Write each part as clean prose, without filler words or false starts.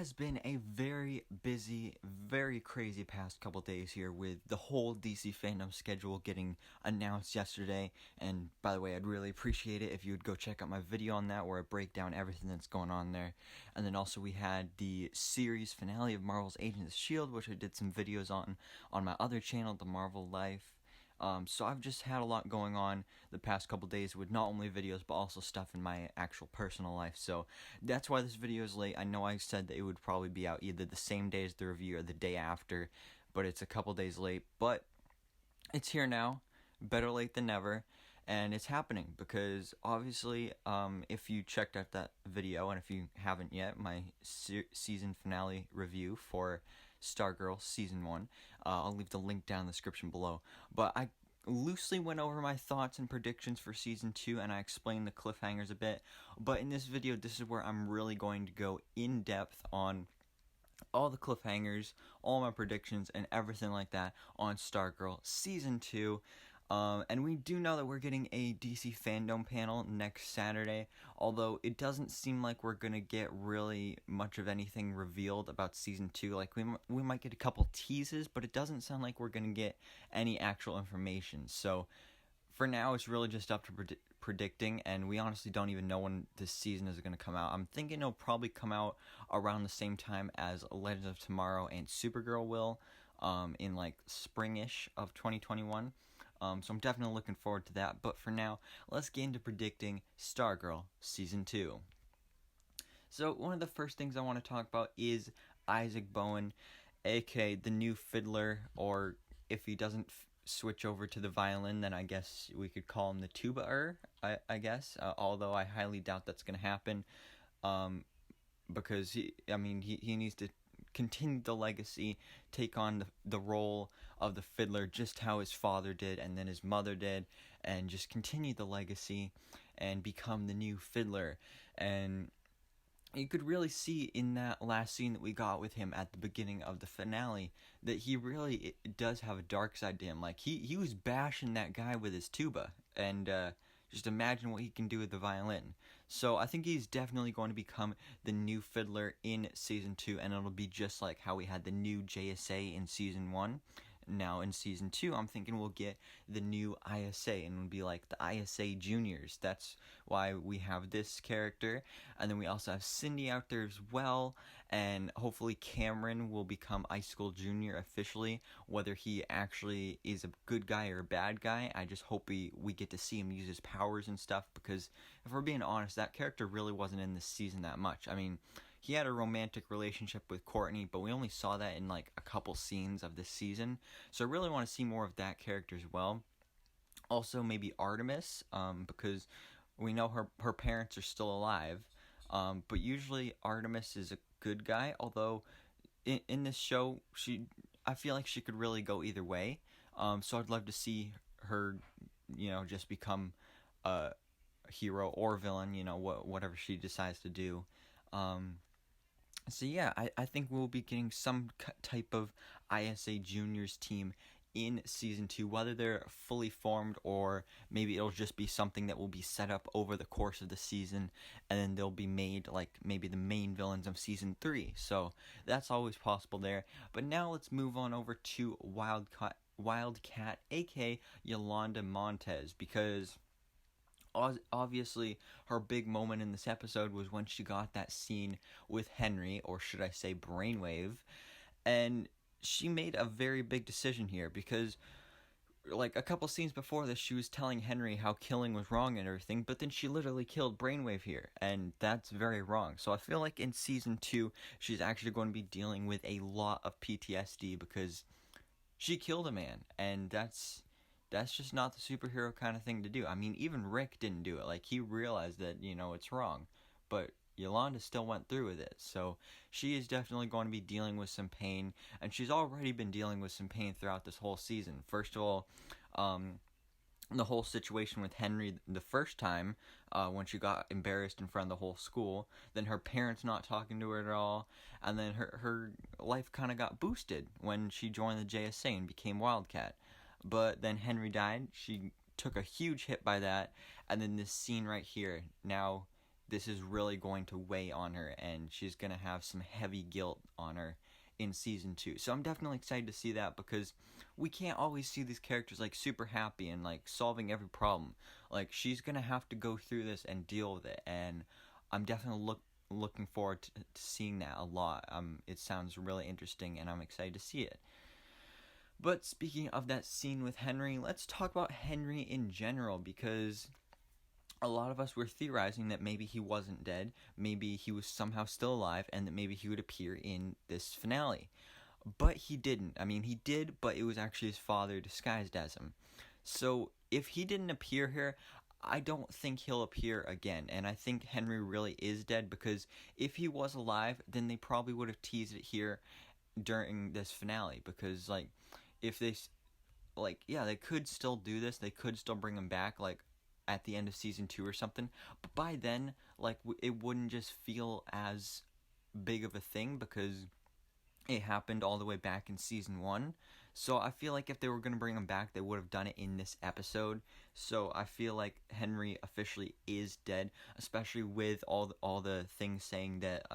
has been a very busy, very crazy past couple days here with the whole DC fandom schedule getting announced yesterday. And by the way, I'd really appreciate it if you would go check out my video on that where I break down everything that's going on there. And then also we had the series finale of Marvel's Agents of S.H.I.E.L.D., which I did some videos on my other channel, The Marvel Life. So I've just had a lot going on the past couple days with not only videos but also stuff in my actual personal life. So that's why this video is late. I know I said that it would probably be out either the same day as the review or the day after, but it's a couple days late. But it's here now. Better late than never. And it's happening because obviously if you checked out that video, and if you haven't yet, my season finale review for Stargirl Season 1, I'll leave the link down in the description below. But I loosely went over my thoughts and predictions for Season 2, and I explained the cliffhangers a bit. But in this video, this is where I'm really going to go in depth on all the cliffhangers, all my predictions, and everything like that on Stargirl Season 2. And we do know that we're getting a DC fandom panel next Saturday, although it doesn't seem like we're going to get really much of anything revealed about Season 2. Like, we might get a couple teases, but it doesn't sound like we're going to get any actual information. So, for now, it's really just up to predicting, and we honestly don't even know when this season is going to come out. I'm thinking it'll probably come out around the same time as Legends of Tomorrow and Supergirl will, in like springish of 2021. So I'm definitely looking forward to that. But for now, let's get into predicting Stargirl Season 2. So one of the first things I want to talk about is Isaac Bowen, aka the new fiddler, or if he doesn't switch over to the violin, then I guess we could call him the tuba-er, I guess. Although I highly doubt that's going to happen, because he needs to continue the legacy, take on the role of the fiddler just how his father did and then his mother did, and just continue the legacy and become the new fiddler. And you could really see in that last scene that we got with him at the beginning of the finale that he really does have a dark side to him. Like, he was bashing that guy with his tuba, and just imagine what he can do with the violin. So I think he's definitely going to become the new fiddler in Season 2, and it'll be just like how we had the new JSA in Season 1. Now in Season 2, I'm thinking we'll get the new ISA, and it'll be like the ISA Juniors. That's why we have this character. And then we also have Cindy out there as well, and hopefully Cameron will become Icicle Jr. officially. Whether he actually is a good guy or a bad guy, I just hope we get to see him use his powers and stuff, because if we're being honest, that character really wasn't in this season that much. I mean, he had a romantic relationship with Courtney, but we only saw that in like a couple scenes of this season. So I really want to see more of that character as well. Also, maybe Artemis, because we know her parents are still alive. But usually Artemis is a good guy, although in this show, I feel like she could really go either way. So I'd love to see her, just become a hero or villain, whatever she decides to do. So yeah, I think we'll be getting some type of ISA Juniors team in Season 2, whether they're fully formed or maybe it'll just be something that will be set up over the course of the season, and then they'll be made like maybe the main villains of Season 3. So that's always possible there. But now let's move on over to Wildcat, aka Yolanda Montez, because obviously her big moment in this episode was when she got that scene with Henry, or should I say Brainwave, and she made a very big decision here, because like a couple scenes before this she was telling Henry how killing was wrong and everything, but then she literally killed Brainwave here, and that's very wrong. So I feel like in Season 2 she's actually going to be dealing with a lot of PTSD because she killed a man, and that's just not the superhero kind of thing to do. I mean, even Rick didn't do it. Like, he realized that, it's wrong. But Yolanda still went through with it. So she is definitely going to be dealing with some pain. And she's already been dealing with some pain throughout this whole season. First of all, the whole situation with Henry the first time, when she got embarrassed in front of the whole school, then her parents not talking to her at all, and then her life kind of got boosted when she joined the JSA and became Wildcat. But then Henry died, she took a huge hit by that, and then this scene right here, now this is really going to weigh on her, and she's going to have some heavy guilt on her in season 2. So I'm definitely excited to see that, because we can't always see these characters like super happy and like solving every problem. Like, she's going to have to go through this and deal with it, and I'm definitely looking forward to seeing that a lot. It sounds really interesting, and I'm excited to see it. But speaking of that scene with Henry, let's talk about Henry in general, because a lot of us were theorizing that maybe he wasn't dead, maybe he was somehow still alive, and that maybe he would appear in this finale. But he didn't. I mean, he did, but it was actually his father disguised as him. So if he didn't appear here, I don't think he'll appear again. And I think Henry really is dead, because if he was alive, then they probably would have teased it here during this finale. Because, like, if they, like, yeah, they could still do this. They could still bring him back, like, at the end of season 2 or something. But by then, like, it wouldn't just feel as big of a thing, because it happened all the way back in season 1. So I feel like if they were going to bring him back, they would have done it in this episode. So I feel like Henry officially is dead, especially with all the things saying that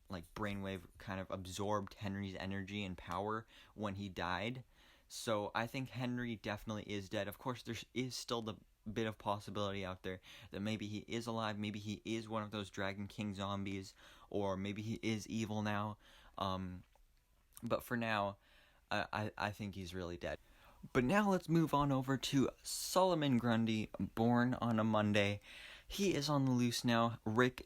like Brainwave kind of absorbed Henry's energy and power when he died. So I think Henry definitely is dead. Of course, there is still the bit of possibility out there that maybe he is alive, maybe he is one of those Dragon King zombies, or maybe he is evil now. But for now, I think he's really dead. But now let's move on over to Solomon Grundy, born on a Monday. He is on the loose now. Rick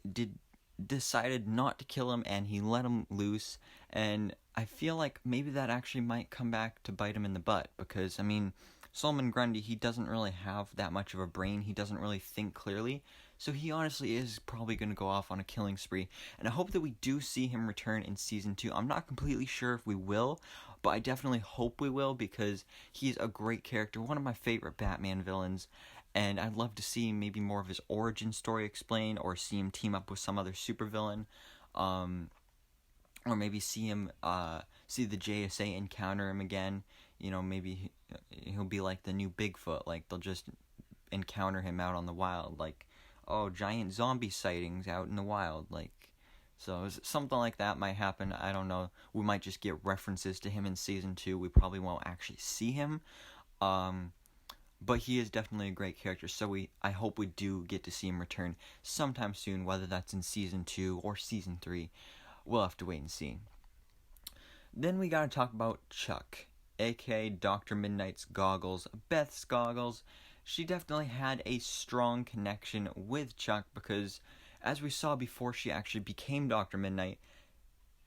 decided not to kill him, and he let him loose. And I feel like maybe that actually might come back to bite him in the butt, because, I mean, Solomon Grundy, he doesn't really have that much of a brain. He doesn't really think clearly. So he honestly is probably going to go off on a killing spree. And I hope that we do see him return in season 2. I'm not completely sure if we will, but I definitely hope we will, because he's a great character, one of my favorite Batman villains. And I'd love to see maybe more of his origin story explained, or see him team up with some other supervillain. Or maybe see him, see the JSA encounter him again. You know, maybe he'll be like the new Bigfoot. Like, they'll just encounter him out on the wild. Like, oh, giant zombie sightings out in the wild. Like, so something like that might happen. I don't know. We might just get references to him in season 2. We probably won't actually see him. But he is definitely a great character. So I hope we do get to see him return sometime soon, whether that's in season 2 or season 3. We'll have to wait and see. Then we gotta talk about Chuck, aka Dr. Mid-Nite's goggles, Beth's goggles. She definitely had a strong connection with Chuck, because as we saw before she actually became Dr. Mid-Nite,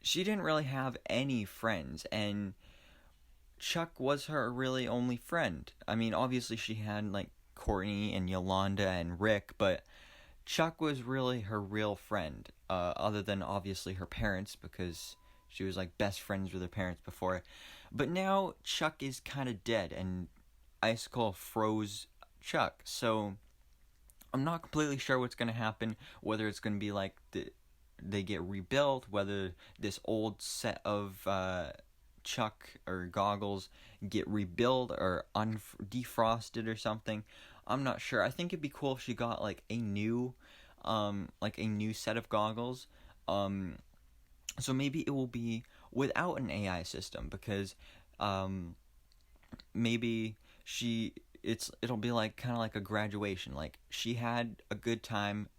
she didn't really have any friends, and Chuck was her really only friend. I mean, obviously she had like Courtney and Yolanda and Rick, but Chuck was really her real friend, other than obviously her parents, because she was like best friends with her parents before. But now Chuck is kind of dead, and Icicle froze Chuck. So I'm not completely sure what's going to happen, whether it's going to be like they get rebuilt, whether this old set of Chuck or goggles get rebuilt or defrosted or something. I'm not sure. I think it'd be cool if she got like a new set of goggles. So maybe it will be without an AI system, because maybe it'll be like kind of like a graduation. Like, she had a good time,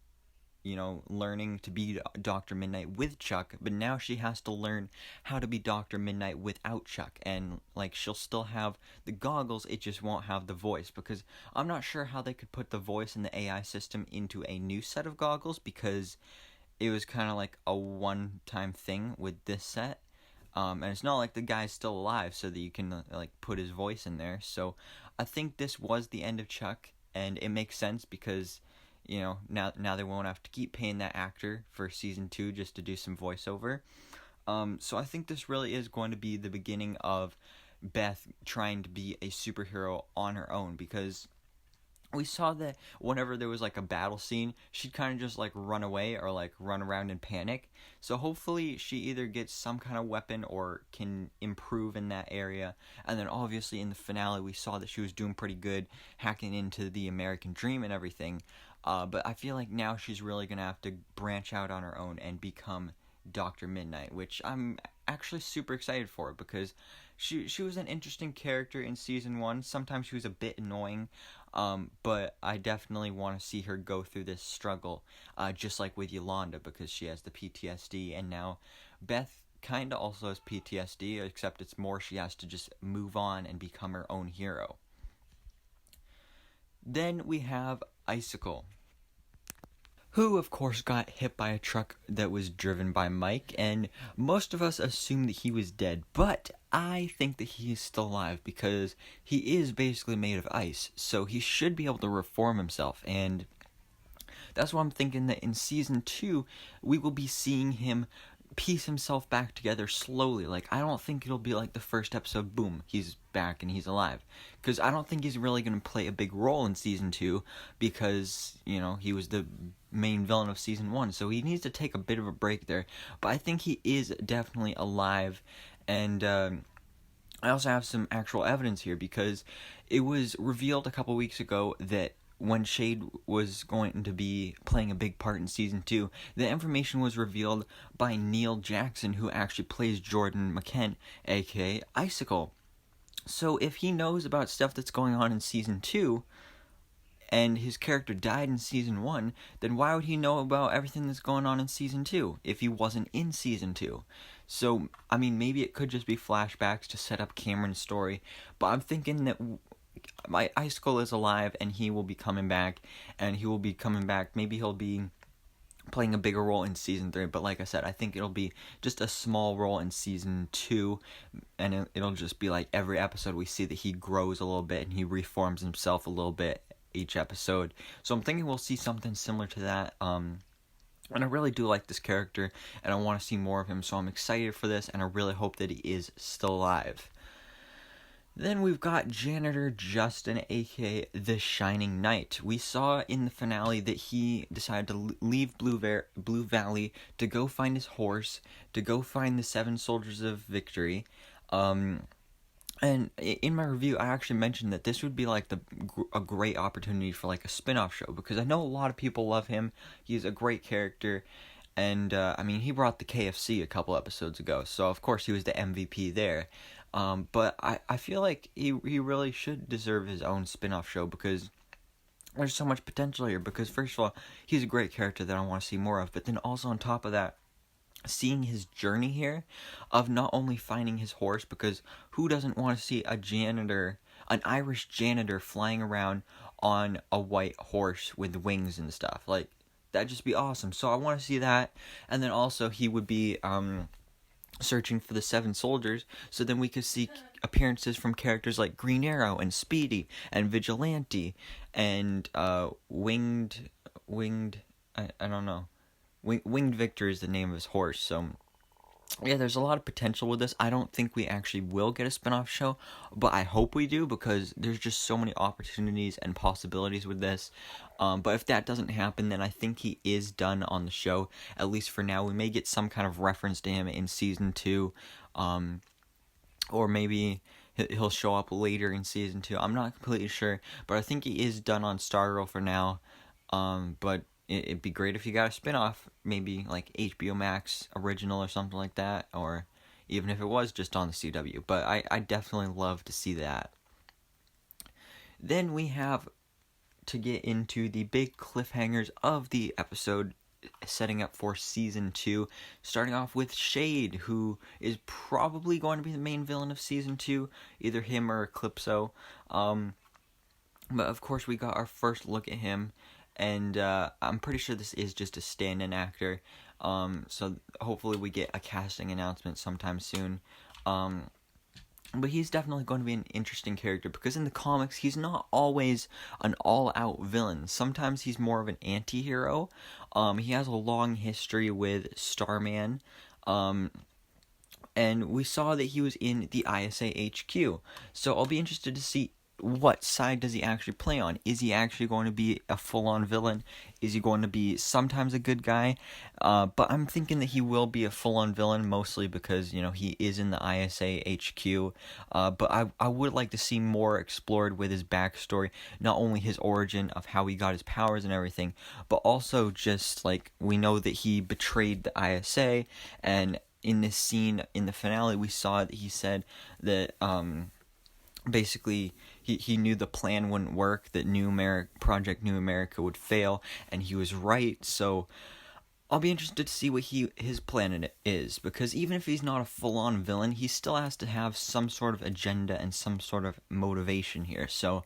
you know, learning to be Dr. Mid-Nite with Chuck, but now she has to learn how to be Dr. Mid-Nite without Chuck. And like, she'll still have the goggles, it just won't have the voice, because I'm not sure how they could put the voice and the AI system into a new set of goggles, because it was kind of like a one-time thing with this set. And it's not like the guy's still alive so that you can like put his voice in there. So I think this was the end of Chuck, and it makes sense, because, you know, now they won't have to keep paying that actor for season 2 just to do some voiceover. So I think this really is going to be the beginning of Beth trying to be a superhero on her own, because we saw that whenever there was like a battle scene, she'd kind of just like run away or like run around in panic. So hopefully she either gets some kind of weapon or can improve in that area. And then obviously in the finale we saw that she was doing pretty good, hacking into the American Dream and everything. But I feel like now she's really gonna have to branch out on her own and become Dr. Mid-Nite, which I'm actually super excited for because she was an interesting character in season 1. Sometimes she was a bit annoying, but I definitely want to see her go through this struggle, just like with Yolanda, because she has the PTSD, and now Beth kind of also has PTSD, except it's more she has to just move on and become her own hero. Then we have Icicle, who of course got hit by a truck that was driven by Mike, and most of us assumed that he was dead, but I think that he is still alive because he is basically made of ice, so he should be able to reform himself, and that's why I'm thinking that in season 2 we will be seeing him piece himself back together slowly. Like, I don't think it'll be like the first episode, boom, he's back and he's alive, because I don't think he's really going to play a big role in season 2 because, you know, he was the main villain of season 1, so he needs to take a bit of a break there. But I think he is definitely alive, and I also have some actual evidence here because it was revealed a couple weeks ago that when Shade was going to be playing a big part in season 2, the information was revealed by Neil Jackson, who actually plays Jordan McKent, aka Icicle. So if he knows about stuff that's going on in season 2, and his character died in season 1, then why would he know about everything that's going on in season 2 if he wasn't in season 2? So, I mean, maybe it could just be flashbacks to set up Cameron's story, but I'm thinking that my Icicle is alive and he will be coming back, maybe he'll be playing a bigger role in season 3, but like I said, I think it'll be just a small role in season 2, and it'll just be like every episode we see that he grows a little bit and he reforms himself a little bit each episode. So I'm thinking we'll see something similar to that, and I really do like this character, and I want to see more of him, so I'm excited for this, and I really hope that he is still alive. Then we've got Janitor Justin, aka The Shining Knight. We saw in the finale that he decided to leave Blue Valley to go find his horse, to go find the 7 Soldiers of Victory. And in my review, I actually mentioned that this would be like a great opportunity for like a spin-off show, because I know a lot of people love him. He's a great character. And, I mean, he brought the KFC a couple episodes ago, so of course he was the MVP there. But I feel like he really should deserve his own spin-off show, because there's so much potential here. Because first of all, he's a great character that I want to see more of, but then also on top of that, seeing his journey here of not only finding his horse, because who doesn't want to see an Irish janitor flying around on a white horse with wings and stuff? Like, that'd just be awesome. So I want to see that. And then also he would be searching for the 7 soldiers, so then we could see appearances from characters like Green Arrow and Speedy and Vigilante and Winged I don't know. Winged Victor is the name of his horse. So yeah, there's a lot of potential with this. I don't think we actually will get a spin-off show, but I hope we do, because there's just so many opportunities and possibilities with this. But if that doesn't happen, then I think he is done on the show, at least for now. We may get some kind of reference to him in season 2, or maybe he'll show up later in season 2. I'm not completely sure, but I think he is done on Stargirl for now. But it'd be great if you got a spin-off, maybe like HBO Max original or something like that, or even if it was just on the CW. But I definitely love to see that. Then we have to get into the big cliffhangers of the episode, setting up for season 2, starting off with Shade, who is probably going to be the main villain of season 2, either him or Eclipso. But of course we got our first look at him, and I'm pretty sure this is just a stand-in actor, so hopefully we get a casting announcement sometime soon. But he's definitely going to be an interesting character, because in the comics, he's not always an all-out villain. Sometimes he's more of an anti-hero. He has a long history with Starman, and we saw that he was in the ISA HQ. So I'll be interested to see what side does he actually play on? Is he actually going to be a full-on villain? Is he going to be sometimes a good guy? But I'm thinking that he will be a full-on villain, mostly because, he is in the ISA HQ. But I would like to see more explored with his backstory, not only his origin of how he got his powers and everything, but also just, like, we know that he betrayed the ISA, and in this scene, in the finale, we saw that he said that, basically he knew the plan wouldn't work, that Project New America would fail, and he was right. So I'll be interested to see what his plan is, because even if he's not a full-on villain, he still has to have some sort of agenda and some sort of motivation here. So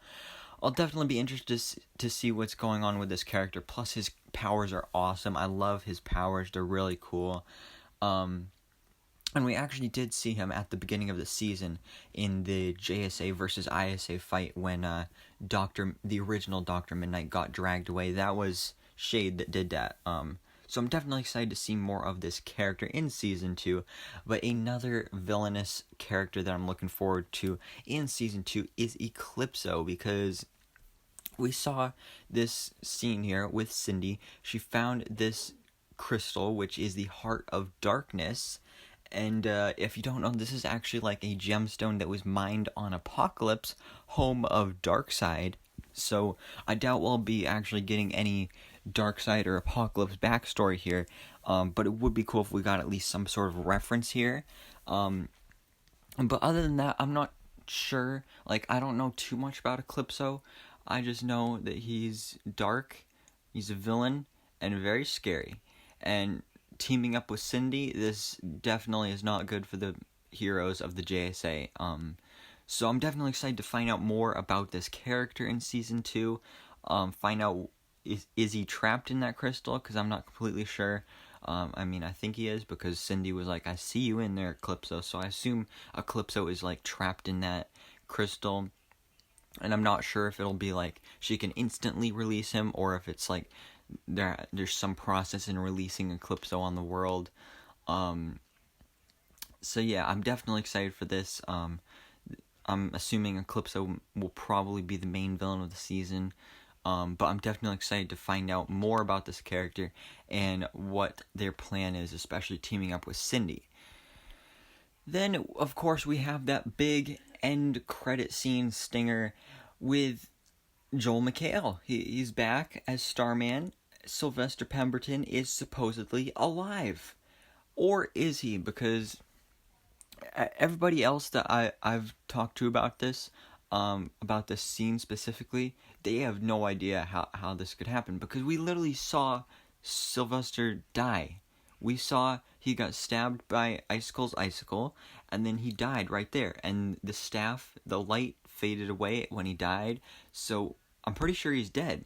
I'll definitely be interested to see what's going on with this character. Plus, his powers are awesome. I love his powers. They're really cool. And we actually did see him at the beginning of the season in the JSA versus ISA fight when the original Dr. Mid-Nite got dragged away. That was Shade that did that. So I'm definitely excited to see more of this character in Season 2. But another villainous character that I'm looking forward to in Season 2 is Eclipso, because we saw this scene here with Cindy. She found this crystal, which is the Heart of Darkness. And if you don't know, this is actually like a gemstone that was mined on Apocalypse, home of Darkseid. So I doubt we'll be actually getting any Darkseid or Apocalypse backstory here. But it would be cool if we got at least some sort of reference here. But other than that, I'm not sure. Like, I don't know too much about Eclipso. I just know that he's dark, he's a villain, and very scary. And teaming up with Cindy, this definitely is not good for the heroes of the JSA. So I'm definitely excited to find out more about this character in Season 2. Find out, is he trapped in that crystal? Because I'm not completely sure. I think he is, because Cindy was like, I see you in there, Eclipso. So I assume Eclipso is, like, trapped in that crystal. And I'm not sure if it'll be, like, she can instantly release him, or if it's, like, there's some process in releasing Eclipso on the world. So yeah, I'm definitely excited for this. I'm assuming Eclipso will probably be the main villain of the season. But I'm definitely excited to find out more about this character and what their plan is, especially teaming up with Cindy. Then, of course, we have that big end credit scene stinger with Joel McHale. He's back as Starman. Sylvester Pemberton is supposedly alive. Or is he? Because everybody else that I've talked to about this scene specifically, they have no idea how this could happen. Because we literally saw Sylvester die. We saw he got stabbed by Icicle's Icicle, and then he died right there. And the light faded away when he died, so I'm pretty sure he's dead.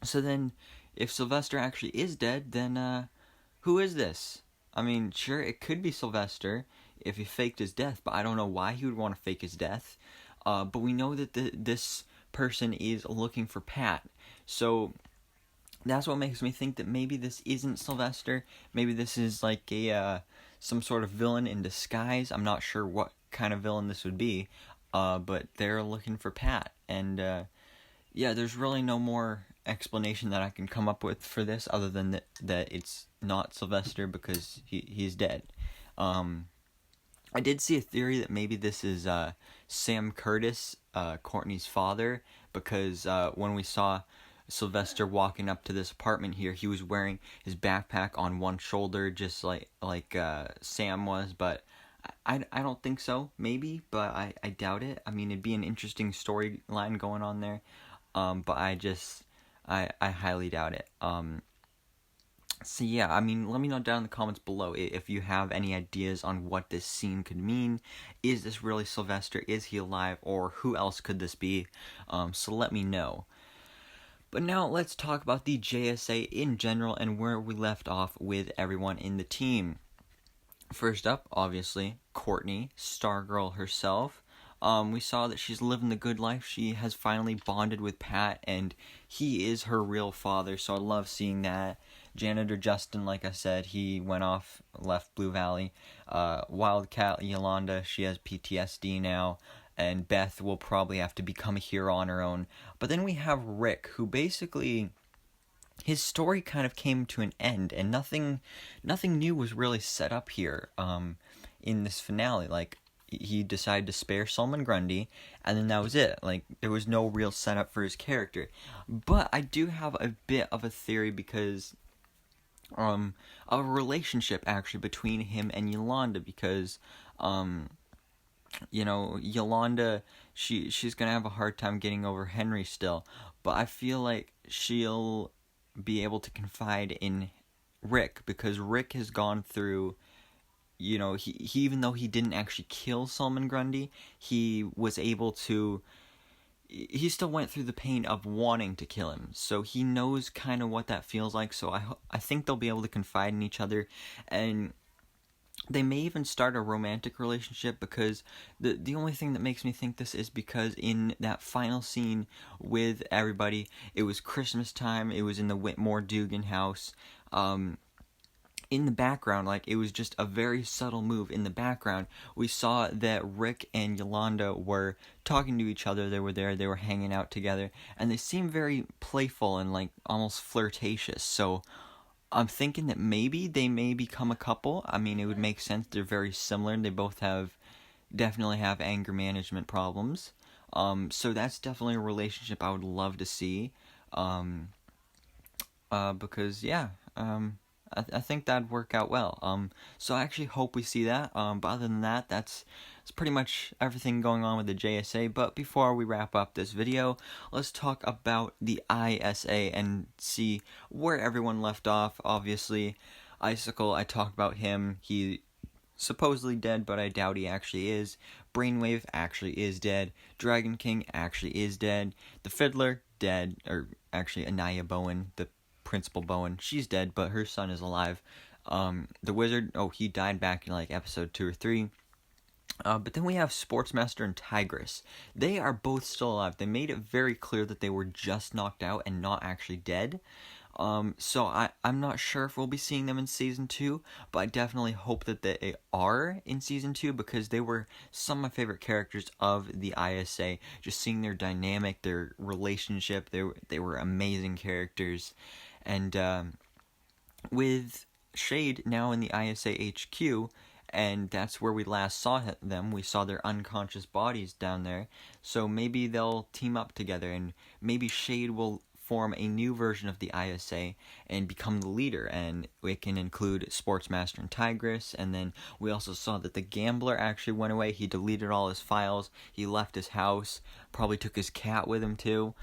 So then, if Sylvester actually is dead, then who is this? I mean, sure, it could be Sylvester if he faked his death, but I don't know why he would want to fake his death. But we know that this person is looking for Pat, so that's what makes me think that maybe this isn't Sylvester. Maybe this is like some sort of villain in disguise. I'm not sure what kind of villain this would be, but they're looking for Pat. And yeah, there's really no more explanation that I can come up with for this other than that it's not Sylvester, because he's dead. I did see a theory that maybe this is Sam Curtis, Courtney's father, because when we saw Sylvester walking up to this apartment here, he was wearing his backpack on one shoulder, just like Sam was, but I don't think so. Maybe, but I doubt it. I mean, it'd be an interesting storyline going on there, but I highly doubt it. So yeah, I mean, let me know down in the comments below if you have any ideas on what this scene could mean. Is this really Sylvester? Is he alive? Or who else could this be? So let me know. But now let's talk about the JSA in general and where we left off with everyone in the team. First up, obviously, Courtney, Stargirl herself. We saw that she's living the good life. She has finally bonded with Pat, and he is her real father, so I love seeing that. Janitor Justin, like I said, he went off, left Blue Valley. Wildcat Yolanda, she has PTSD now. and Beth will probably have to become a hero on her own. But then we have Rick, who basically, his story kind of came to an end, and nothing new was really set up here in this finale. Like, he decided to spare Solomon Grundy, and then that was it. Like, there was no real setup for his character. But I do have a bit of a theory, because a relationship actually between him and Yolanda, because Yolanda, she's gonna have a hard time getting over Henry still, but I feel like she'll be able to confide in Rick, because Rick has gone through, he even though he didn't actually kill Solomon Grundy, he was able to, he still went through the pain of wanting to kill him, so he knows kind of what that feels like. So I think they'll be able to confide in each other, and they may even start a romantic relationship, because the only thing that makes me think this is because in that final scene with everybody, it was Christmas time, it was in the Whitmore Dugan house, in the background, like, it was just a very subtle move. In the background, we saw that Rick and Yolanda were talking to each other. They were there, they were hanging out together, and they seemed very playful and, like, almost flirtatious. So I'm thinking that maybe they may become a couple. I mean, it would make sense. They're very similar. They both definitely have anger management problems. So that's definitely a relationship I would love to see. Because, yeah, I think that'd work out well. So I actually hope we see that. But other than that, that's pretty much everything going on with the JSA. But before we wrap up this video, let's talk about the ISA and see where everyone left off. Obviously, Icicle, I talked about him. He supposedly dead, but I doubt he actually is. Brainwave actually is dead. Dragon King actually is dead. The Fiddler, dead. Or actually, Anaya Bowen, the Principal Bowen, she's dead, but her son is alive. The Wizard, he died back in, like, episode 2 or 3. But then we have Sportsmaster and Tigress. They are both still alive. They made it very clear that they were just knocked out and not actually dead. So I'm not sure if we'll be seeing them in Season 2, but I definitely hope that they are in Season 2, because they were some of my favorite characters of the ISA. Just seeing their dynamic, their relationship, they were amazing characters. And with Shade now in the ISA HQ, and that's where we last saw them. We saw their unconscious bodies down there. So maybe they'll team up together, and maybe Shade will form a new version of the ISA and become the leader, and it can include Sportsmaster and Tigress. And then we also saw that the Gambler actually went away. He deleted all his files. He left his house. Probably took his cat with him too.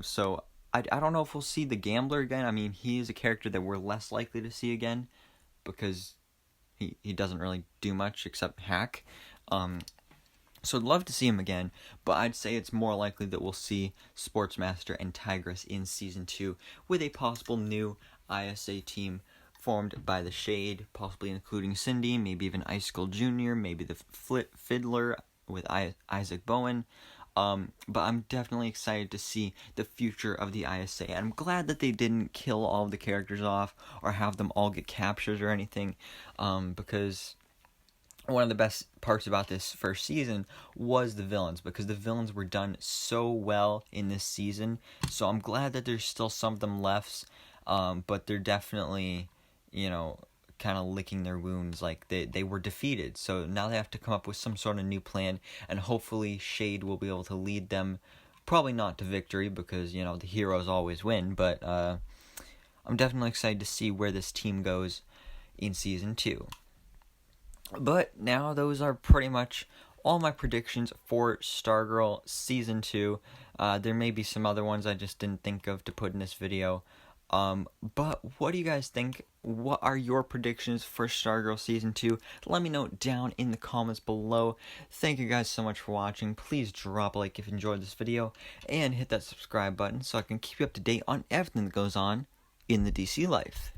So I don't know if we'll see the Gambler again. I mean, he is a character that we're less likely to see again, because he doesn't really do much except hack. So I'd love to see him again, but I'd say it's more likely that we'll see Sportsmaster and Tigress in Season 2, with a possible new ISA team formed by the Shade, possibly including Cindy, maybe even Icicle Jr., maybe the Fiddler with Isaac Bowen. But I'm definitely excited to see the future of the ISA. And I'm glad that they didn't kill all of the characters off or have them all get captured or anything, because one of the best parts about this first season was the villains, because the villains were done so well in this season. So I'm glad that there's still some of them left, but they're definitely, kind of licking their wounds. Like, they were defeated, so now they have to come up with some sort of new plan, and hopefully Shade will be able to lead them, probably not to victory, because the heroes always win, but I'm definitely excited to see where this team goes in Season 2. But now those are pretty much all my predictions for Stargirl Season 2. There may be some other ones I just didn't think of to put in this video. But what do you guys think? What are your predictions for Stargirl Season 2? Let me know down in the comments below. Thank you guys so much for watching. Please drop a like if you enjoyed this video, and hit that subscribe button so I can keep you up to date on everything that goes on in the DC life.